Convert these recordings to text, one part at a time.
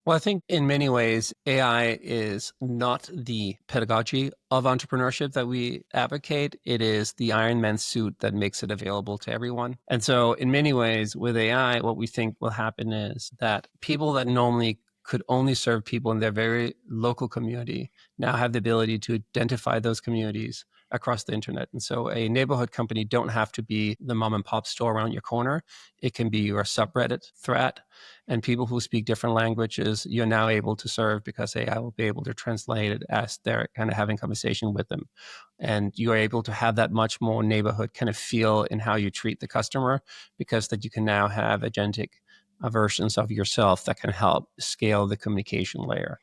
Well, I think in many ways, AI is not the pedagogy of entrepreneurship that we advocate. It is the Iron Man suit that makes it available to everyone. And so, in many ways, with AI, what we think will happen is that people that normally could only serve people in their very local community now have the ability to identify those communities across the internet. And so, a neighborhood company don't have to be the mom and pop store around your corner. It can be your subreddit thread, and people who speak different languages, you're now able to serve because AI will be able to translate it as they're kind of having conversation with them. And you're able to have that much more neighborhood kind of feel in how you treat the customer, because that you can now have agentic versions of yourself that can help scale the communication layer.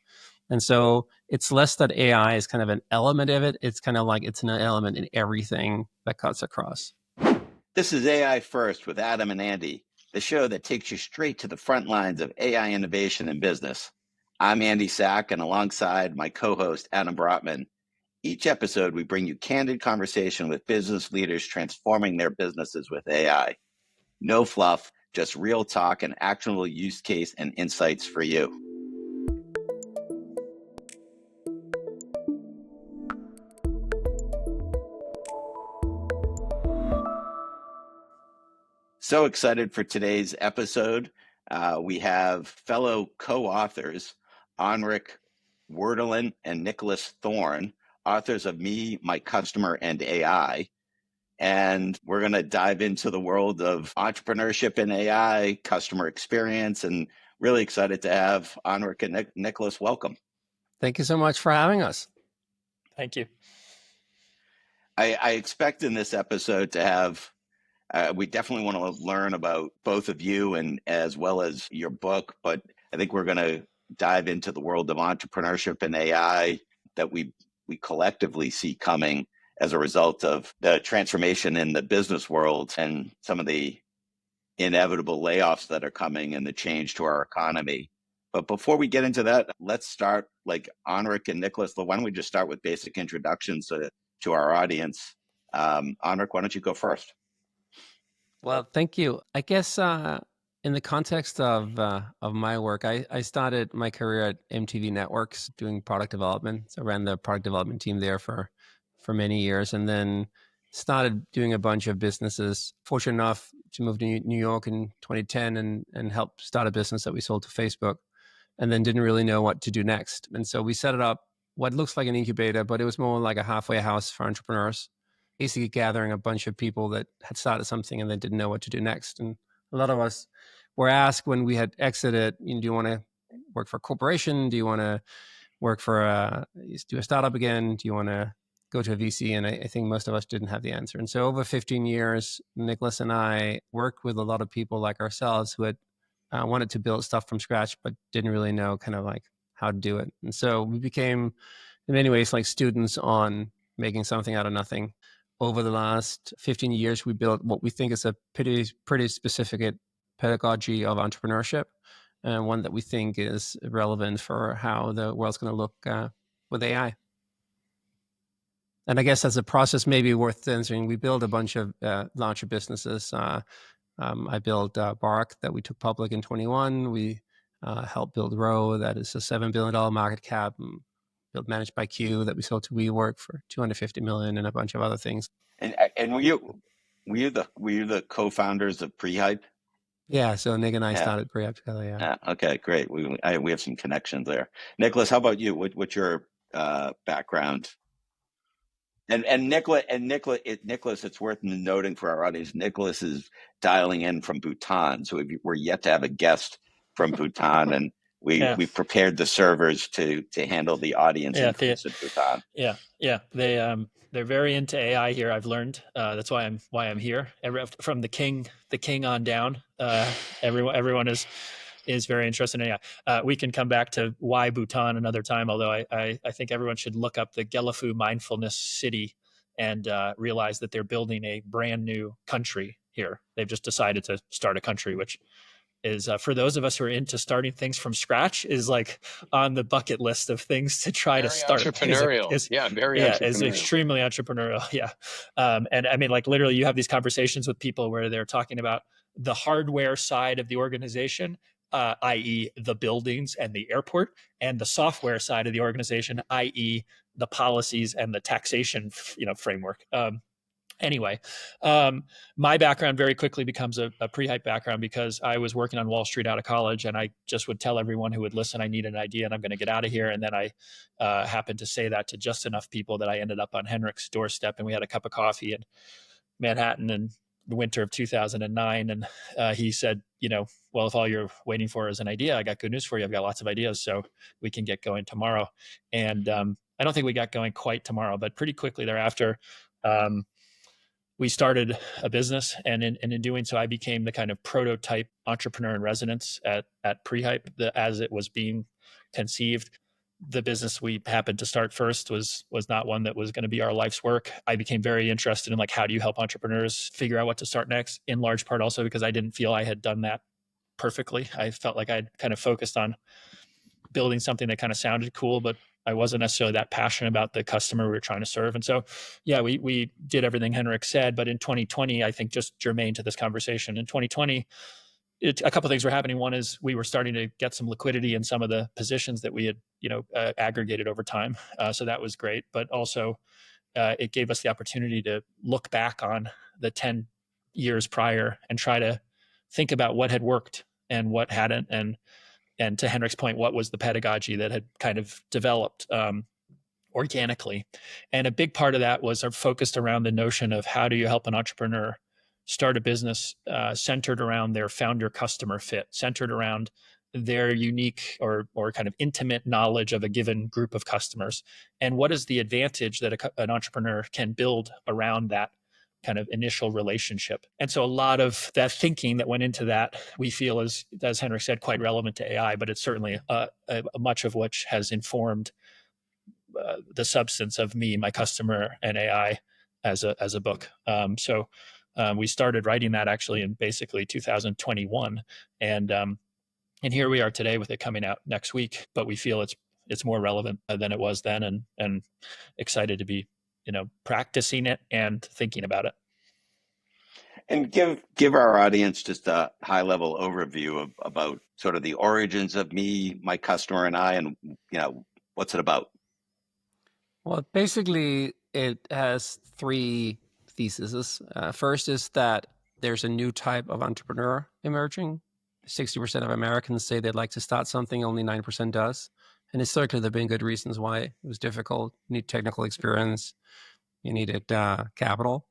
And so it's less that AI is kind of an element of it. It's kind of like it's an element in everything that cuts across. This is AI First with Adam and Andy, the show that takes you straight to the front lines of AI innovation in business. I'm Andy Sack, and alongside my co-host, Adam Brotman, each episode we bring you candid conversation with business leaders transforming their businesses with AI. No fluff, just real talk and actionable use case and insights for you. So excited for today's episode. We have fellow co-authors, Henrik Werdelin and Nicholas Thorne, authors of Me, My Customer, and AI. And we're going to dive into the world of entrepreneurship and AI, customer experience, and really excited to have Henrik and Nicholas. Welcome. Thank you so much for having us. Thank you. I expect in this episode to have we definitely want to learn about both of you and as well as your book, but I think we're going to dive into the world of entrepreneurship and AI that we collectively see coming as a result of the transformation in the business world and some of the inevitable layoffs that are coming and the change to our economy. But before we get into that, let's start like Henrik and Nicholas. Why don't we just start with basic introductions to our audience? Henrik, why don't you go first? Well, thank you. I guess in the context of my work, I started my career at MTV Networks doing product development. So I ran the product development team there for many years, and then started doing a bunch of businesses. Fortunate enough to move to New York in 2010 and help start a business that we sold to Facebook, and then didn't really know what to do next. And so we set it up what looks like an incubator, but it was more like a halfway house for entrepreneurs, basically gathering a bunch of people that had started something and then didn't know what to do next. And a lot of us were asked when we had exited, do you want to work for a corporation? Do you want to work for do a startup again? Do you want to go to a VC? And I think most of us didn't have the answer. And so over 15 years, Nicholas and I worked with a lot of people like ourselves who had wanted to build stuff from scratch, but didn't really know kind of like how to do it. And so we became, in many ways, like students on making something out of nothing. Over the last 15 years, we built what we think is a pretty specific pedagogy of entrepreneurship, and one that we think is relevant for how the world's going to look with AI. And I guess as a process, maybe worth answering, we built a bunch of larger businesses. I built Bark that we took public in 21. We helped build Row, that is a $7 billion market cap. Built Managed by Q that we sold to WeWork for $250 million, and a bunch of other things. And were you the co-founders of Prehype? Yeah, so Nick and I started Prehype together. Yeah. Okay, great. We have some connections there. Nicholas, how about you? What's your background? And Nicholas, it's worth noting for our audience, Nicholas is dialing in from Bhutan, so we're yet to have a guest from Bhutan, and we prepared the servers to handle the audience in Bhutan. They're very into AI here. I've learned that's why I'm here. From the king on down, everyone is very interested in AI. We can come back to why Bhutan another time, although I think everyone should look up the Gellifu Mindfulness City and realize that they're building a brand new country here. They've just decided to start a country, which is for those of us who are into starting things from scratch, is like on the bucket list of things to try to start. Entrepreneurial. Entrepreneurial. Is extremely entrepreneurial. Yeah. And I mean, like literally you have these conversations with people where they're talking about the hardware side of the organization i.e. the buildings and the airport, and the software side of the organization, i.e. the policies and the taxation, framework. Anyway, my background very quickly becomes a pre-hype background because I was working on Wall Street out of college, and I just would tell everyone who would listen, I need an idea and I'm going to get out of here. And then I happened to say that to just enough people that I ended up on Henrik's doorstep, and we had a cup of coffee in Manhattan in the winter of 2009. And he said, well, if all you're waiting for is an idea, I got good news for you. I've got lots of ideas, so we can get going tomorrow. And I don't think we got going quite tomorrow, but pretty quickly thereafter, we started a business, and in doing so, I became the kind of prototype entrepreneur in residence at Prehype as it was being conceived. The business we happened to start first was not one that was going to be our life's work. I became very interested in how do you help entrepreneurs figure out what to start next, in large part also because I didn't feel I had done that perfectly. I felt like I'd kind of focused on building something that kind of sounded cool, but I wasn't necessarily that passionate about the customer we were trying to serve. And so, yeah, we did everything Henrik said, but in 2020, I think just germane to this conversation, in 2020, a couple of things were happening. One is we were starting to get some liquidity in some of the positions that we had, aggregated over time. So that was great, but also it gave us the opportunity to look back on the 10 years prior and try to think about what had worked and what hadn't. And to Henrik's point, what was the pedagogy that had kind of developed organically? And a big part of that was focused around the notion of how do you help an entrepreneur start a business centered around their founder customer fit, centered around their unique or kind of intimate knowledge of a given group of customers. And what is the advantage that an entrepreneur can build around that kind of initial relationship? And so a lot of that thinking that went into that, we feel is, as Henrik said, quite relevant to AI, but it's certainly much of which has informed the substance of me, my customer, and AI as a book. So we started writing that actually in basically 2021, and here we are today with it coming out next week. But we feel it's more relevant than it was then, and excited to be practicing it and thinking about it. And give our audience just a high level overview about sort of the origins of me, my customer, and I, and what's it about? Well, basically, it has three theses. First is that there's a new type of entrepreneur emerging. 60% of Americans say they'd like to start something, only 9% does. And historically, there have been good reasons why it was difficult. You need technical experience, you needed capital.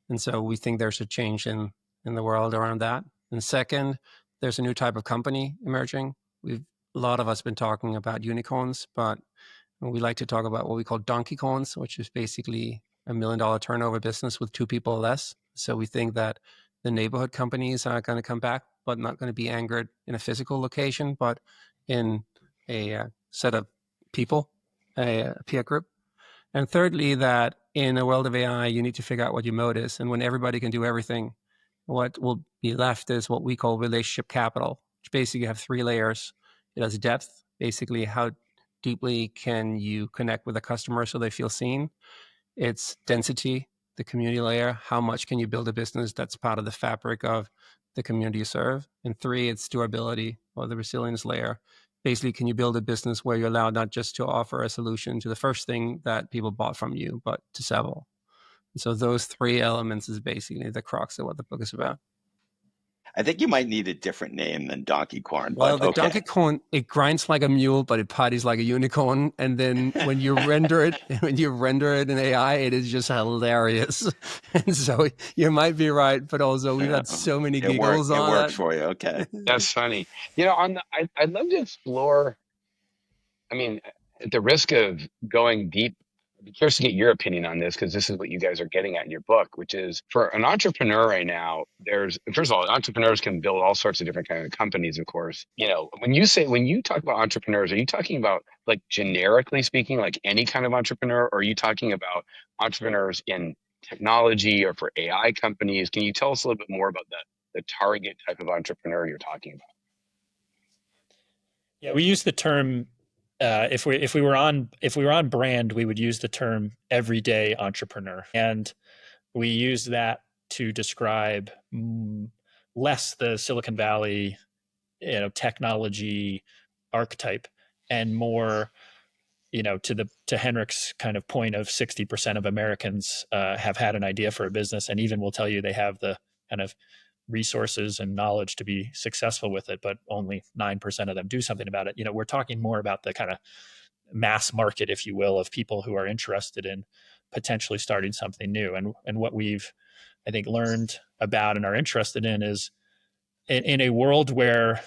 And so we think there's a change in the world around that. And second, there's a new type of company emerging. A lot of us been talking about unicorns, but we like to talk about what we call donkey corns, which is basically $1 million turnover business with 2 people or less. So we think that the neighborhood companies are going to come back, but not going to be anchored in a physical location, but in a set of people, a peer group. And thirdly, that in a world of AI, you need to figure out what your mode is. And when everybody can do everything, what will be left is what we call relationship capital, which basically have 3 layers. It has depth, basically how deeply can you connect with a customer so they feel seen. It's density, the community layer. How much can you build a business that's part of the fabric of the community you serve? And 3, it's durability, or the resilience layer. Basically, can you build a business where you're allowed not just to offer a solution to the first thing that people bought from you, but to several? And so those 3 elements is basically the crux of what the book is about. I think you might need a different name than donkey corn. Well, but the okay. donkey corn, it grinds like a mule, but it parties like a unicorn. And then when you render it in AI, it is just hilarious. And so you might be right, but also we've had so many giggles on it. It works that. for you. Okay. That's funny. I'd love to explore. I mean, at the risk of going deep, I'd be curious to get your opinion on this, because this is what you guys are getting at in your book, which is for an entrepreneur right now, first of all, entrepreneurs can build all sorts of different kind of companies, of course. When you talk about entrepreneurs, are you talking about, like, generically speaking, like any kind of entrepreneur, or are you talking about entrepreneurs in technology or for AI companies? Can you tell us a little bit more about the target type of entrepreneur you're talking about? Yeah, we use the term. If we were on brand, we would use the term everyday entrepreneur, and we use that to describe less the Silicon Valley technology archetype, and more, to Henrik's kind of point of 60% of Americans have had an idea for a business, and even will tell you they have the kind of resources and knowledge to be successful with it, but only 9% of them do something about it. We're talking more about the kind of mass market, if you will, of people who are interested in potentially starting something new. And what we've, I think, learned about and are interested in is in a world where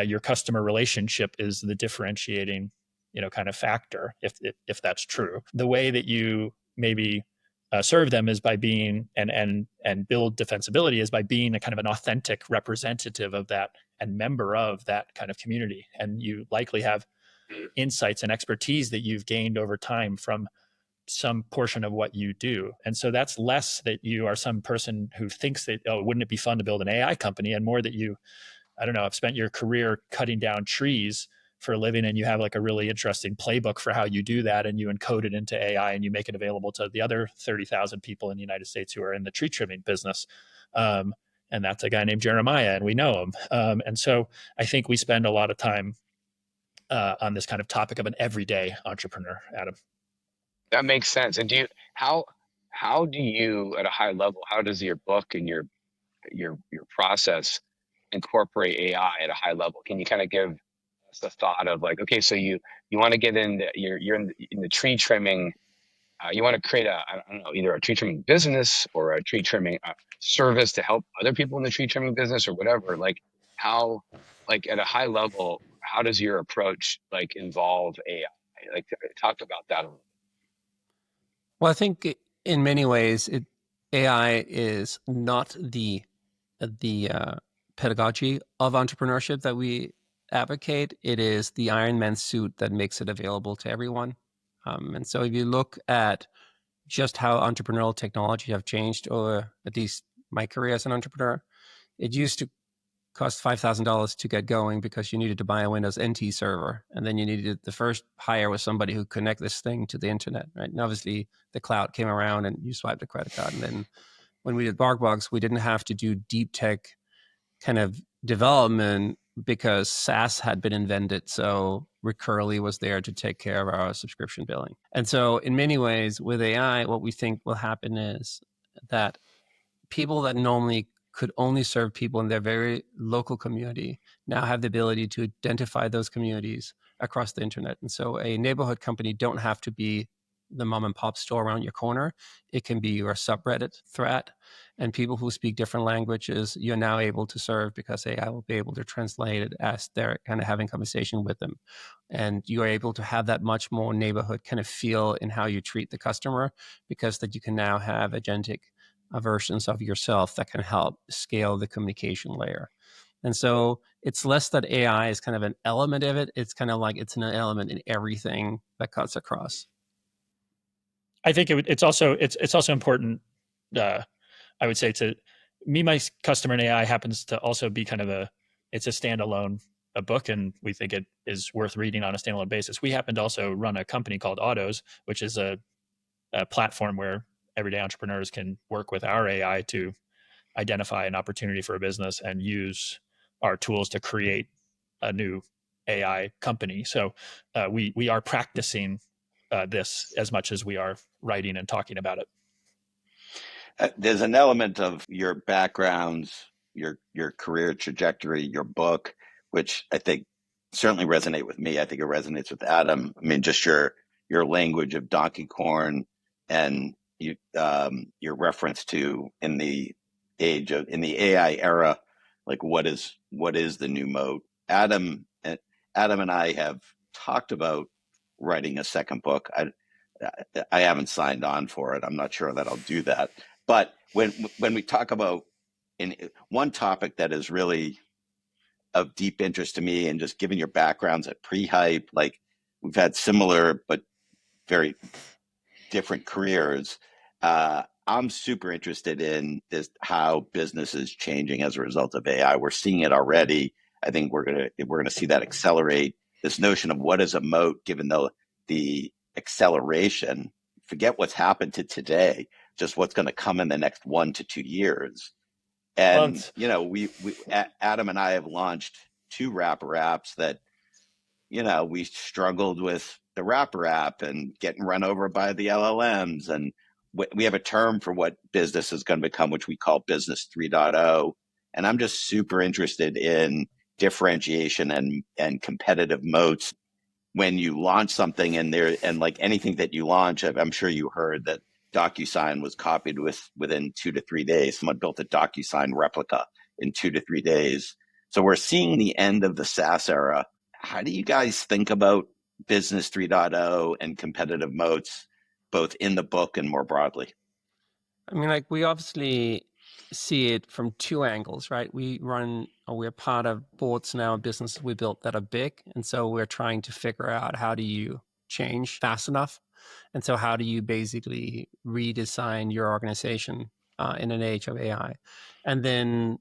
your customer relationship is the differentiating, kind of factor, if that's true. The way that you maybe serve them is by being and build defensibility is by being a kind of an authentic representative of that and member of that kind of community. And you likely have insights and expertise that you've gained over time from some portion of what you do. And so that's less that you are some person who thinks that, oh, wouldn't it be fun to build an AI company, and more that you, I don't know, have spent your career cutting down trees for a living, and you have like a really interesting playbook for how you do that, and you encode it into AI and you make it available to the other 30,000 people in the United States who are in the tree trimming business. And that's a guy named Jeremiah, and we know him. And so I think we spend a lot of time on this kind of topic of an everyday entrepreneur, Adam. That makes sense. And how do you, at a high level, how does your book and your process incorporate AI at a high level? Can you kind of give us the thought of like, okay, so you want to get in, you're in the tree trimming, you want to create I don't know, either a tree trimming business or a tree trimming service to help other people in the tree trimming business or whatever. Like how, like at a high level, how does your approach like involve AI? Like talk about that a little. Well, I think in many ways, AI is not the pedagogy of entrepreneurship that we advocate. It is the Iron Man suit that makes it available to everyone. And so if you look at just how entrepreneurial technology have changed, or at least my career as an entrepreneur, it used to cost $5,000 to get going because you needed to buy a Windows NT server. And then you needed, the first hire was somebody who connect this thing to the internet, right? And obviously the cloud came around and you swiped a credit card. And then when we did BarkBox, we didn't have to do deep tech kind of development because SaaS had been invented. So Recurly was there to take care of our subscription billing. And so in many ways with AI, what we think will happen is that people that normally could only serve people in their very local community now have the ability to identify those communities across the internet. And so a neighborhood company don't have to be the mom and pop store around your corner. It can be your subreddit thread, and people who speak different languages, you're now able to serve because AI will be able to translate it as they're kind of having conversation with them. And you are able to have that much more neighborhood kind of feel in how you treat the customer, because that you can now have agentic versions of yourself that can help scale the communication layer. And so it's less that AI is kind of an element of it. It's kind of like it's an element in everything that cuts across. I think it's also important. I would say to me, my customer in AI happens to also be kind of it's a standalone a book, and we think it is worth reading on a standalone basis. We happen to also run a company called Audos, which is a platform where everyday entrepreneurs can work with our AI to identify an opportunity for a business and use our tools to create a new AI company. So we are practicing this as much as we are writing and talking about it. There's an element of your backgrounds, your career trajectory, your book, which I think certainly resonate with me. I think it resonates with Adam. I mean, just your language of donkey corn, and your reference to in the AI era, like what is the new moat. Adam and I have talked about writing a second book. I haven't signed on for it. I'm not sure that I'll do that. But when we talk about one topic that is really of deep interest to me, and just given your backgrounds at pre-hype, like we've had similar but very different careers. I'm super interested in this, how business is changing as a result of AI. We're seeing it already. I think we're gonna see that accelerate. This notion of what is a moat, given the acceleration. Forget what's happened to today, just what's going to come in the next 1 to 2 years. And we Adam and I have launched two wrapper apps that, we struggled with the wrapper app and getting run over by the LLMs. And we have a term for what business is going to become, which we call business 3.0. And I'm just super interested in differentiation and competitive moats when you launch something and like anything that you launch. I'm sure you heard that DocuSign was copied within 2 to 3 days. Someone built a DocuSign replica in 2 to 3 days. So we're seeing the end of the SaaS era. How do you guys think about business 3.0 and competitive moats, both in the book and more broadly? I mean, like, we obviously see it from two angles, right? We're part of boards now, businesses we built that are big. And so we're trying to figure out, how do you change fast enough? And so how do you basically redesign your organization in an age of AI? And then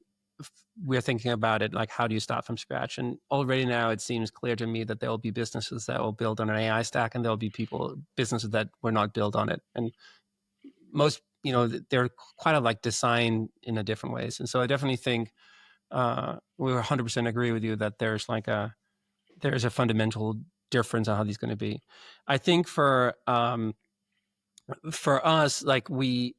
we're thinking about it like, how do you start from scratch? And already now it seems clear to me that there will be businesses that will build on an AI stack, and there'll be businesses that were not built on it. And most, they're kind of like designed in a different ways. And so I definitely think we 100% agree with you that there's a fundamental difference on how these going to be. I think for us, like, the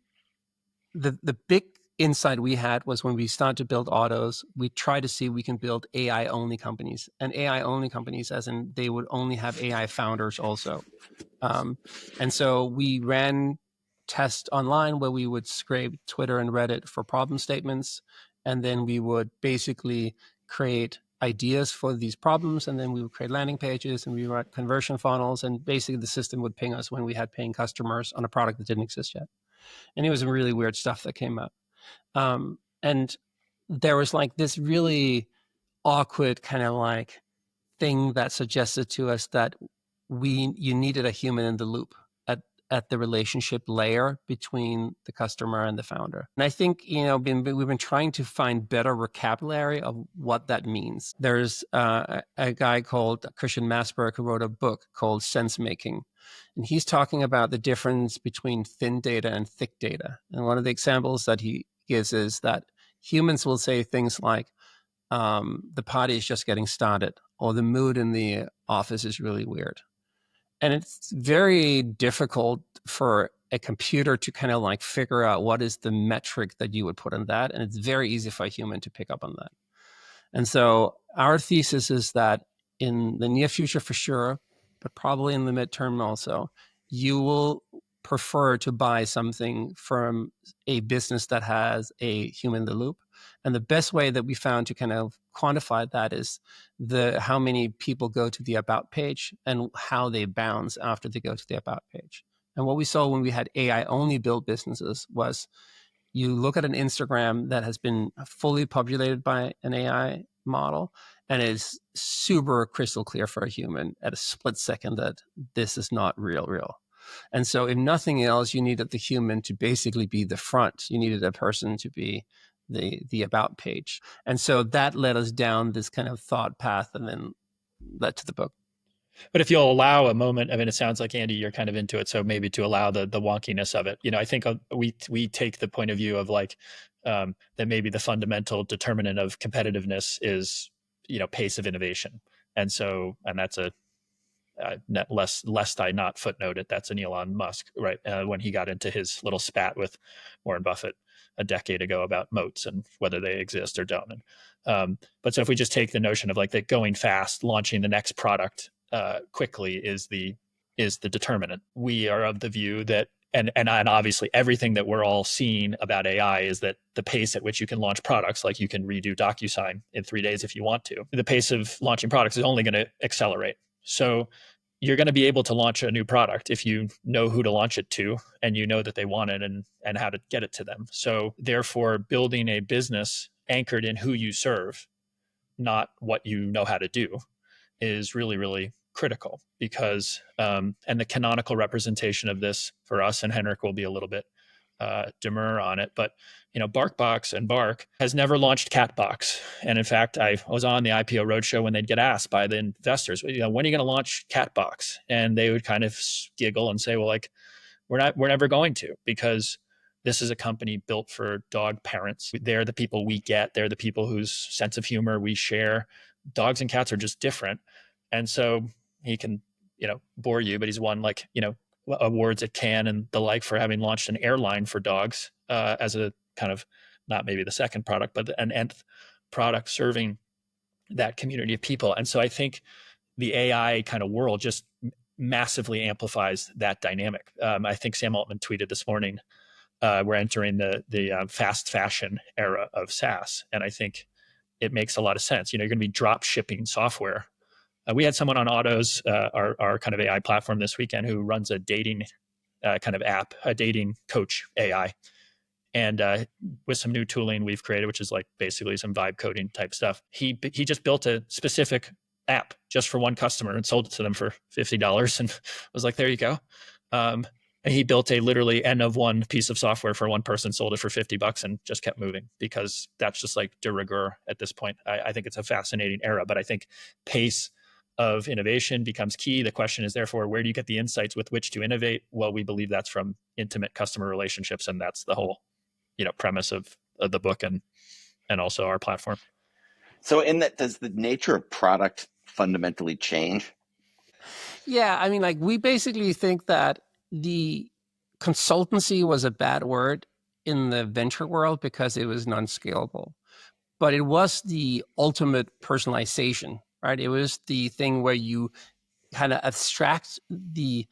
big insight we had was when we started to build Audos, we tried to see we can build AI only companies, and AI only companies as in they would only have AI founders also. And so we ran tests online where we would scrape Twitter and Reddit for problem statements, and then we would basically create ideas for these problems, and then we would create landing pages, and we write conversion funnels, and basically the system would ping us when we had paying customers on a product that didn't exist yet. And it was some really weird stuff that came up. And there was like this really awkward kind of like thing that suggested to us that you needed a human in the loop at the relationship layer between the customer and the founder. And I think, we've been trying to find better vocabulary of what that means. There's a guy called Christian Masberg who wrote a book called Sense Making. And he's talking about the difference between thin data and thick data. And one of the examples that he gives is that humans will say things like, the party is just getting started, or the mood in the office is really weird. And it's very difficult for a computer to kind of like figure out what is the metric that you would put on that. And it's very easy for a human to pick up on that. And so our thesis is that in the near future, for sure, but probably in the midterm also, you will prefer to buy something from a business that has a human in the loop. And the best way that we found to kind of quantify that is how many people go to the about page and how they bounce after they go to the about page. And what we saw when we had AI only built businesses was, you look at an Instagram that has been fully populated by an AI model and is super crystal clear for a human at a split second that this is not real. And so if nothing else, you needed the human to basically be the front. You needed a person to be the about page. And so that led us down this kind of thought path and then led to the book. But if you'll allow a moment, I mean, it sounds like, Andy, you're kind of into it. So maybe to allow the wonkiness of it, I think we take the point of view of like, that maybe the fundamental determinant of competitiveness is, pace of innovation. And that's lest I not footnote it, that's an Elon Musk, right? When he got into his little spat with Warren Buffett a decade ago about moats and whether they exist or don't. But so if we just take the notion of like that going fast, launching the next product quickly is the determinant. We are of the view that, and obviously everything that we're all seeing about AI is that the pace at which you can launch products, like you can redo DocuSign in 3 days if you want to, the pace of launching products is only going to accelerate. So you're going to be able to launch a new product if you know who to launch it to and you know that they want it and how to get it to them. So therefore, building a business anchored in who you serve, not what you know how to do, is really, really critical because, and the canonical representation of this for us, and Henrik will be a little bit demur on it, but BarkBox and Bark has never launched Catbox. And in fact, I was on the IPO roadshow when they'd get asked by the investors, when are you going to launch Catbox? And they would kind of giggle and say, well, like, we're never going to, because this is a company built for dog parents. They're the people we get. They're the people whose sense of humor we share. dogs and cats are just different. And so he can, bore you, but he's won awards at Cannes and the like for having launched an airline for dogs as a kind of, not maybe the second product, but an nth product serving that community of people. And so I think the AI kind of world just massively amplifies that dynamic. I think Sam Altman tweeted this morning, we're entering the fast fashion era of SaaS. And I think it makes a lot of sense. You're going to be drop shipping software. We had someone on Audos, our kind of AI platform this weekend, who runs a dating kind of app, a dating coach AI. And with some new tooling we've created, which is like basically some vibe coding type stuff, he just built a specific app just for one customer and sold it to them for $50 and was like, there you go. And he built a literally N of one piece of software for one person, sold it for $50 and just kept moving, because that's just like de rigueur at this point. I think it's a fascinating era, but I think pace of innovation becomes key. The question is therefore, where do you get the insights with which to innovate? Well, we believe that's from intimate customer relationships. And that's the whole, premise of the book and also our platform. So in that, does the nature of product fundamentally change? Yeah, I mean, like, we basically think that the consultancy was a bad word in the venture world because it was non-scalable, but it was the ultimate personalization, right? It was the thing where you kind of abstract the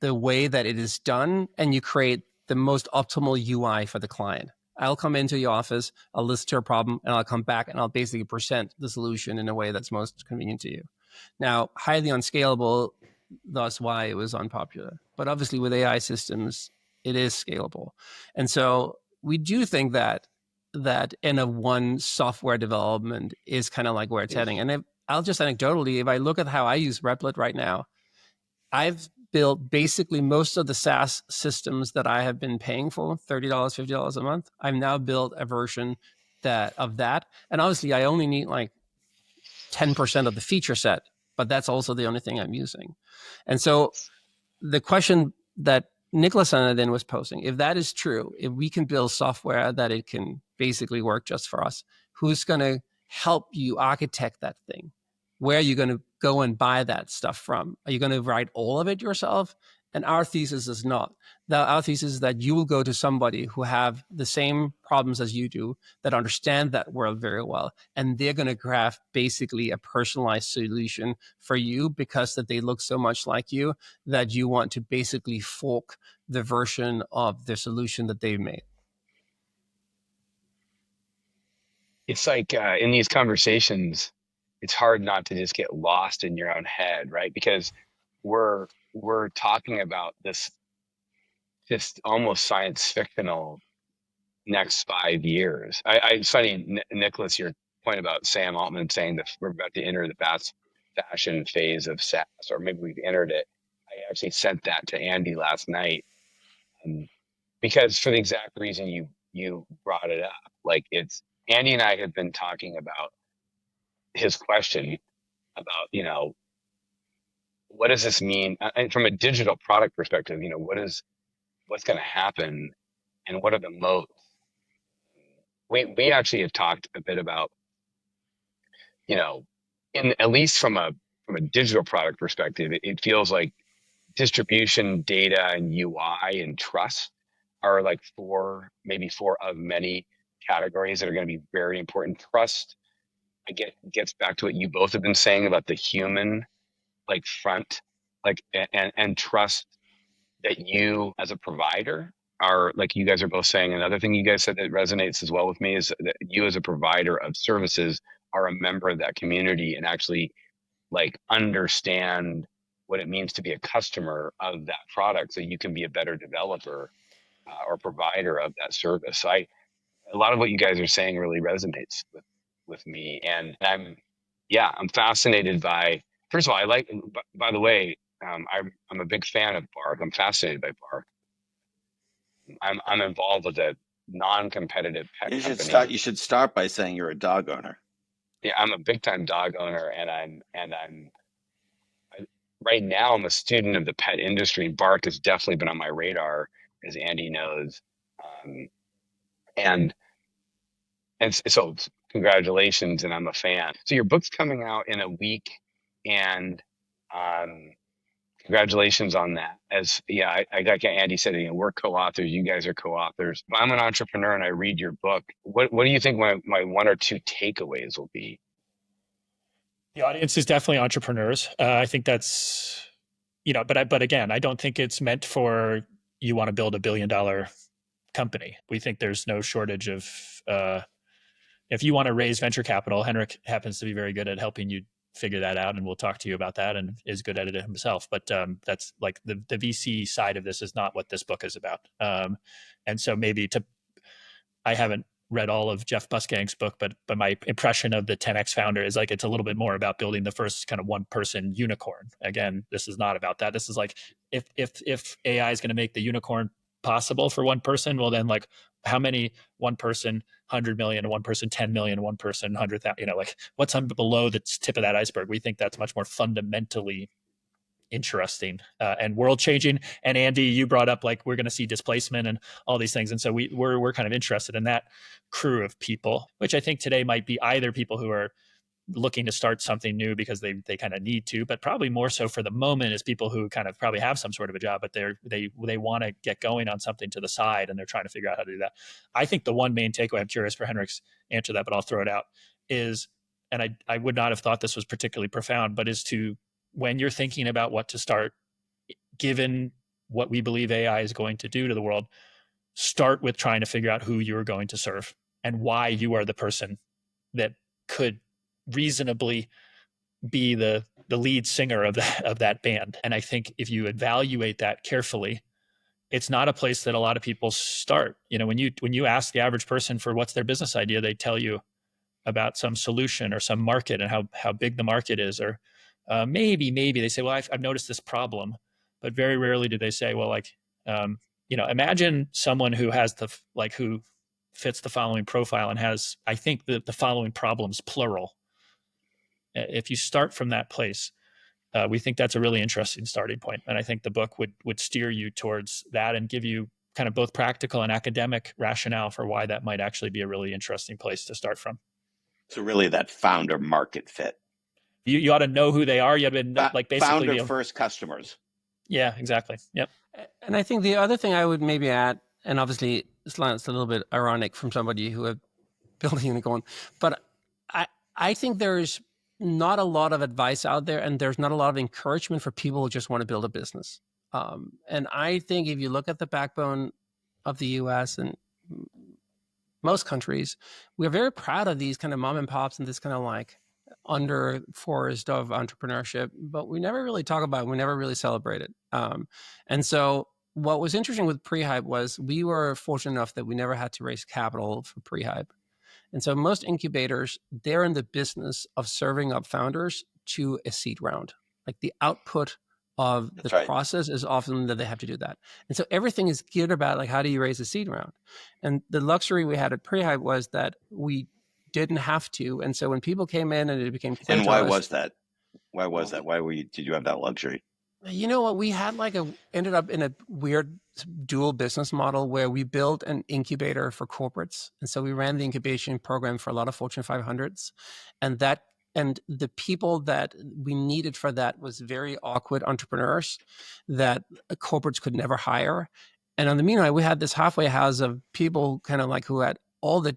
way that it is done and you create the most optimal UI for the client. I'll come into your office, I'll listen to a problem, and I'll come back and I'll basically present the solution in a way that's most convenient to you. Now, highly unscalable, thus why it was unpopular. But obviously with AI systems, it is scalable. And so we do think that N of one software development is kind of like where it's heading. And I'll just anecdotally, if I look at how I use Replit right now, I've built basically most of the SaaS systems that I have been paying for, $30, $50 a month. I've now built a version of that. And obviously I only need like 10% of the feature set, but that's also the only thing I'm using. And so the question that Nicholas then was posing, if that is true, if we can build software that it can basically work just for us, who's going to help you architect that thing? Where are you going to go and buy that stuff from? Are you going to write all of it yourself? And our thesis is not. Our thesis is that you will go to somebody who have the same problems as you do, that understand that world very well, and they're going to craft basically a personalized solution for you because that they look so much like you that you want to basically fork the version of the solution that they've made. It's like in these conversations, it's hard not to just get lost in your own head, right? Because we're talking about this just almost science fictional next 5 years. It's funny, Nicholas, your point about Sam Altman saying that we're about to enter the fast fashion phase of SaaS, or maybe we've entered it. I actually sent that to Andy last night, because for the exact reason you brought it up. Like, it's Andy and I have been talking about his question about, what does this mean? And from a digital product perspective, what's going to happen, and what are the moats? We actually have talked a bit about, in at least from a digital product perspective, it feels like distribution, data, and UI and trust are like maybe four of many categories that are going to be very important. Trust, gets back to what you both have been saying about the human, like, front, like, and trust that you as a provider are, like you guys are both saying. Another thing you guys said that resonates as well with me is that you as a provider of services are a member of that community and actually like understand what it means to be a customer of that product, so you can be a better developer or provider of that service. So a lot of what you guys are saying really resonates with me, and I'm fascinated by. First of all, by the way, I'm a big fan of Bark. I'm fascinated by Bark. I'm involved with a non-competitive pet company. You should start by saying you're a dog owner. Yeah, I'm a big time dog owner, and right now I'm a student of the pet industry. Bark has definitely been on my radar, as Andy knows, and so congratulations, and I'm a fan. So your book's coming out in a week, and congratulations on that. As like Andy said, we're co-authors. You guys are co-authors. If I'm an entrepreneur and I read your book, what do you think my one or two takeaways will be? The audience is definitely entrepreneurs. I think that's, but again, I don't think it's meant for you want to build $1 billion company. We think there's no shortage of, if you want to raise venture capital, Henrik happens to be very good at helping you figure that out, and we'll talk to you about that, and is good at it himself. But that's like the VC side of this is not what this book is about. And so I haven't read all of Jeff Buskang's book, but my impression of the 10X founder is like it's a little bit more about building the first kind of one-person unicorn. Again, this is not about that. This is like if AI is going to make the unicorn possible for one person, well then like how many one person 100 million, one person 10 million, one person 100,000, like what's on below the tip of that iceberg? We think that's much more fundamentally interesting and world changing. And Andy, you brought up like we're going to see displacement and all these things, and so we're kind of interested in that crew of people, which I think today might be either people who are looking to start something new because they kind of need to, but probably more so for the moment is people who kind of probably have some sort of a job, but they want to get going on something to the side and they're trying to figure out how to do that. I think the one main takeaway, I'm curious for Henrik's answer to that, but I'll throw it out, is, and I would not have thought this was particularly profound, but is to, when you're thinking about what to start, given what we believe AI is going to do to the world, start with trying to figure out who you're going to serve and why you are the person that could reasonably be the lead singer of that band. And I think if you evaluate that carefully, it's not a place that a lot of people start. When you ask the average person for what's their business idea, they tell you about some solution or some market and how big the market is, or maybe they say, well, I've noticed this problem, but very rarely do they say, well, like, imagine someone who has who fits the following profile and has, I think, the following problems, plural. If you start from that place, we think that's a really interesting starting point. And I think the book would steer you towards that and give you kind of both practical and academic rationale for why that might actually be a really interesting place to start from. So really that founder market fit. You ought to know who they are. You ought to know, like basically founder first customers. Yeah, exactly. Yep. And I think the other thing I would maybe add, and obviously it's a little bit ironic from somebody who have built a unicorn, but I think there's not a lot of advice out there, and there's not a lot of encouragement for people who just want to build a business. And I think if you look at the backbone of the US and most countries, we're very proud of these kind of mom and pops and this kind of like under forest of entrepreneurship, but we never really talk about it. We never really celebrate it. And so what was interesting with Pre-Hype was we were fortunate enough that we never had to raise capital for Pre-Hype. And so most incubators, they're in the business of serving up founders to a seed round. Like the output of the process is often that they have to do that. And so everything is geared about like, how do you raise a seed round? And the luxury we had at Pre-Hype was that we didn't have to. And so when people came in and it became clear and why was that? Why was that? Did you have that luxury? You know what? We had ended up in a weird dual business model where we built an incubator for corporates. And so we ran the incubation program for a lot of Fortune 500s. And the people that we needed for that was very awkward entrepreneurs that corporates could never hire. And on the meanwhile, we had this halfway house of people kind of like who had all the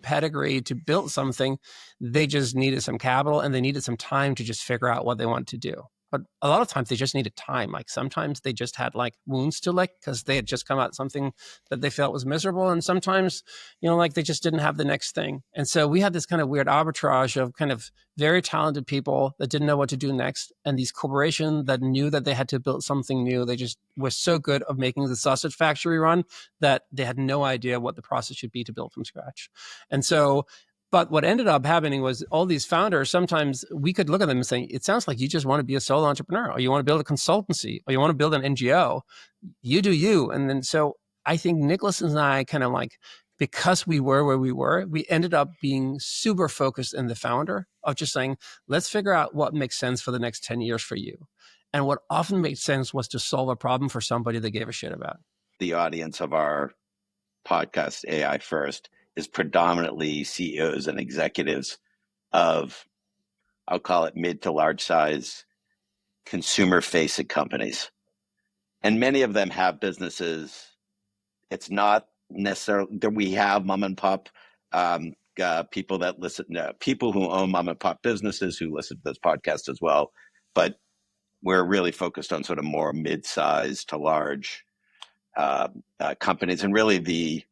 pedigree to build something. They just needed some capital and they needed some time to just figure out what they want to do. But a lot of times they just needed time. Like sometimes they just had like wounds to lick because they had just come out something that they felt was miserable. And sometimes, like they just didn't have the next thing. And so we had this kind of weird arbitrage of kind of very talented people that didn't know what to do next. And these corporations that knew that they had to build something new. They just were so good of making the sausage factory run that they had no idea what the process should be to build from scratch. And so, but what ended up happening was all these founders, sometimes we could look at them and say, it sounds like you just want to be a solo entrepreneur, or you want to build a consultancy, or you want to build an NGO. You do you. And then so I think Nicholas and I kind of like, because we were where we were, we ended up being super focused in the founder of just saying, let's figure out what makes sense for the next 10 years for you. And what often made sense was to solve a problem for somebody they gave a shit about. The audience of our podcast, AI First, is predominantly CEOs and executives of, I'll call it mid to large size consumer facing companies. And many of them have businesses. It's not necessarily that we have mom and pop people that listen, people who own mom and pop businesses who listen to this podcast as well. But we're really focused on sort of more mid-sized to large companies, and really the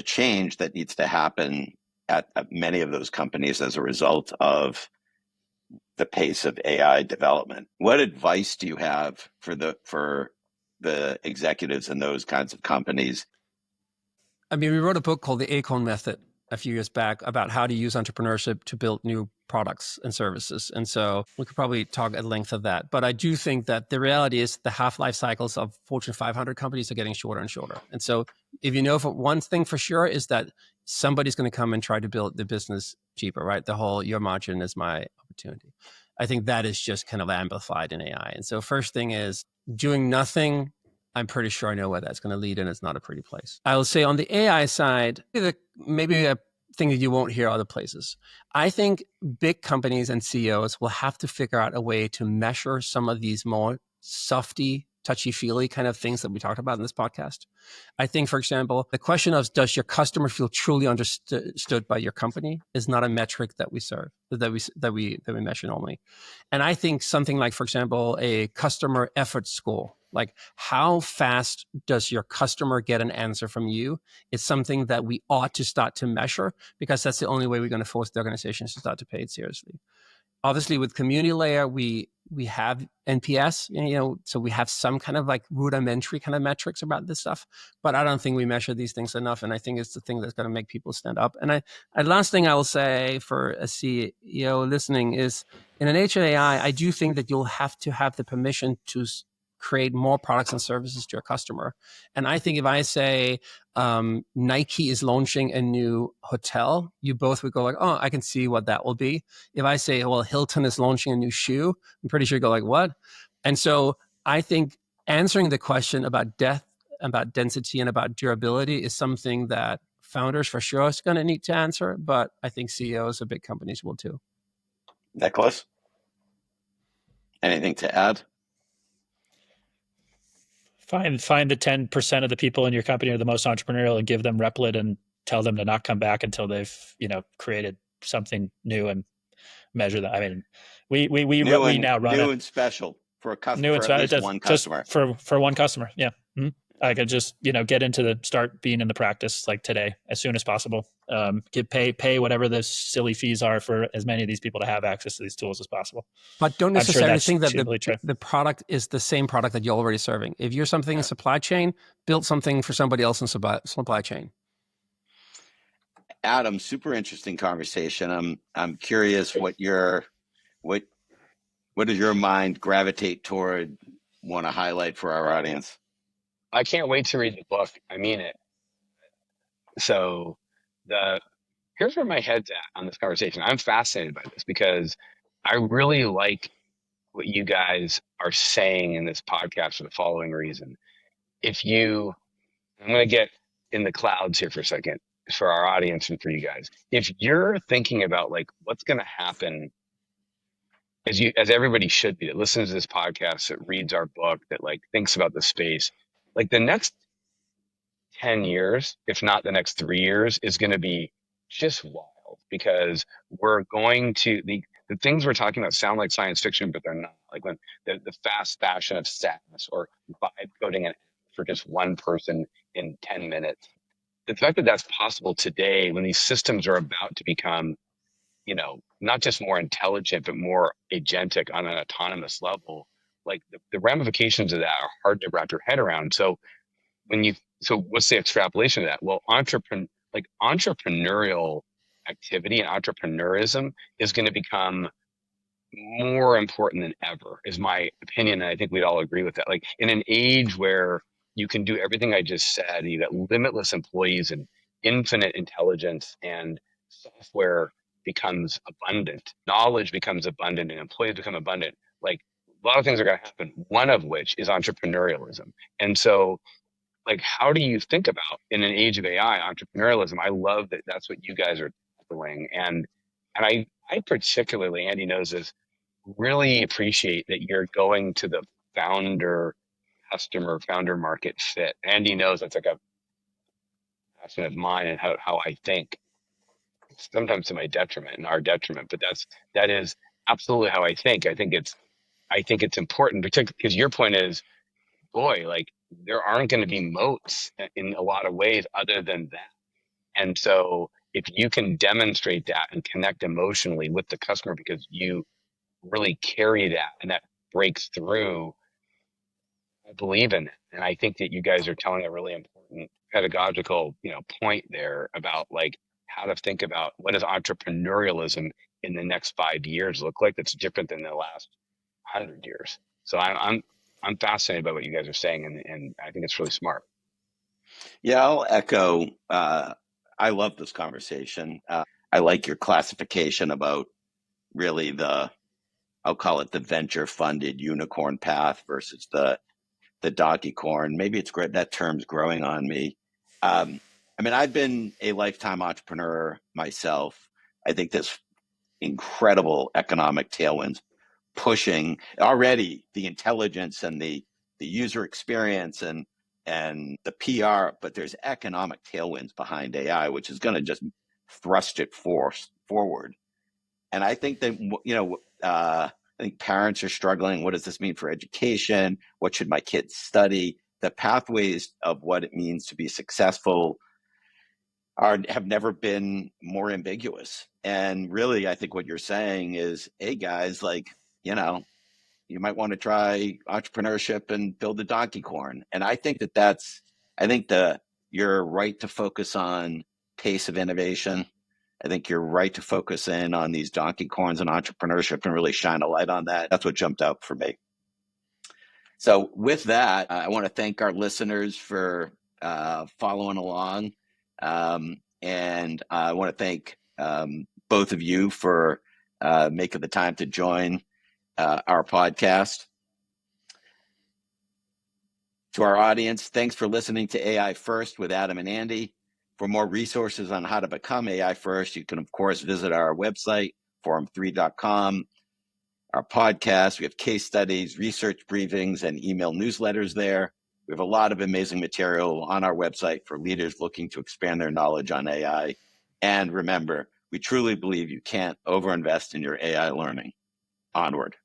change that needs to happen at many of those companies as a result of the pace of AI development. What advice do you have for the executives in those kinds of companies? I mean, we wrote a book called The Acorn Method a few years back about how to use entrepreneurship to build new products and services. And so we could probably talk at length of that. But I do think that the reality is the half-life cycles of Fortune 500 companies are getting shorter and shorter. And so if you know for one thing for sure is that somebody's going to come and try to build the business cheaper, right? The whole your margin is my opportunity. I think that is just kind of amplified in AI. And so first thing is doing nothing. I'm pretty sure I know where that's going to lead, and it's not a pretty place. I will say on the AI side, maybe a thing that you won't hear other places. I think big companies and CEOs will have to figure out a way to measure some of these more softy, touchy-feely kind of things that we talked about in this podcast. I think, for example, the question of does your customer feel truly understood by your company is not a metric that we serve, that we measure normally. And I think something like, for example, a customer effort score, like how fast does your customer get an answer from you, is something that we ought to start to measure, because that's the only way we're going to force the organizations to start to pay it seriously. Obviously, with community layer, we have NPS, so we have some kind of like rudimentary kind of metrics about this stuff, but I don't think we measure these things enough. And I think it's the thing that's going to make people stand up. And last thing I will say for a CEO listening is, in an age of AI, I do think that you'll have to have the permission to create more products and services to your customer. And I think if I say Nike is launching a new hotel, you both would go like, oh, I can see what that will be. If I say, well, Hilton is launching a new shoe, I'm pretty sure you go like, what? And so I think answering the question about depth, about density, and about durability is something that founders for sure is going to need to answer, but I think CEOs of big companies will too. Nicholas, anything to add? Find the 10% of the people in your company are the most entrepreneurial and give them Replit and tell them to not come back until they've created something new and measure that. I mean, we now run new and special for a customer, new and for at least one customer. Just for one customer. Yeah. Mm-hmm. I could just get into start being in the practice like today as soon as possible. Pay whatever the silly fees are for as many of these people to have access to these tools as possible. But don't necessarily think that the product is the same product that you're already serving. If you're something in supply chain, build something for somebody else in supply chain. Adam, super interesting conversation. I'm curious what does your mind gravitate toward, want to highlight for our audience? I can't wait to read the book. I mean it. So here's where my head's at on this conversation. I'm fascinated by this because I really like what you guys are saying in this podcast for the following reason. I'm going to get in the clouds here for a second for our audience and for you guys. If you're thinking about like what's going to happen, as everybody should be that listens to this podcast, that reads our book, that like thinks about the space, like the next 10 years, if not the next 3 years, is going to be just wild, because we're going to the things we're talking about sound like science fiction, but they're not. Like when the fast fashion of SaaS or vibe coding an app for just one person in 10 minutes. The fact that that's possible today, when these systems are about to become, not just more intelligent, but more agentic on an autonomous level, like the ramifications of that are hard to wrap your head around. So what's the extrapolation of that? Well, entrepreneurial activity and entrepreneurism is going to become more important than ever, is my opinion. And I think we'd all agree with that. Like in an age where you can do everything I just said, you got limitless employees and infinite intelligence, and software becomes abundant, knowledge becomes abundant, and employees become abundant. Like a lot of things are going to happen, one of which is entrepreneurialism. And so like, how do you think about in an age of AI entrepreneurialism? I love that that's what you guys are doing. And I particularly, Andy knows this, really appreciate that you're going to the founder market fit. Andy knows that's like a passion of mine and how I think, sometimes to my detriment and our detriment, but that is absolutely how I think. I think it's important, particularly because your point is, boy, like there aren't going to be moats in a lot of ways other than that. And so if you can demonstrate that and connect emotionally with the customer because you really carry that and that breaks through, I believe in it. And I think that you guys are telling a really important pedagogical, point there about like how to think about what does entrepreneurialism in the next 5 years look like that's different than the last 100 years. So I'm fascinated by what you guys are saying, and I think it's really smart. Yeah, I'll echo. I love this conversation. I like your classification about really I'll call it the venture funded unicorn path versus the donkey corn. Maybe it's great. That term's growing on me. I mean, I've been a lifetime entrepreneur myself. I think this incredible economic tailwinds pushing already the intelligence and the user experience and the PR, but there's economic tailwinds behind AI, which is going to just thrust it forward. And I think that, I think parents are struggling. What does this mean for education? What should my kids study? The pathways of what it means to be successful have never been more ambiguous. And really, I think what you're saying is, hey guys, like, you might want to try entrepreneurship and build a donkey corn. And I think I think you're right to focus on pace of innovation. I think you're right to focus in on these donkey corns and entrepreneurship and really shine a light on that. That's what jumped out for me. So with that, I want to thank our listeners for following along. And I want to thank both of you for making the time to join our podcast. To our audience, thanks for listening to AI First with Adam and Andy. For more resources on how to become AI First, you can, of course, visit our website, forum3.com, our podcast. We have case studies, research briefings, and email newsletters there. We have a lot of amazing material on our website for leaders looking to expand their knowledge on AI. And remember, we truly believe you can't overinvest in your AI learning. Onward.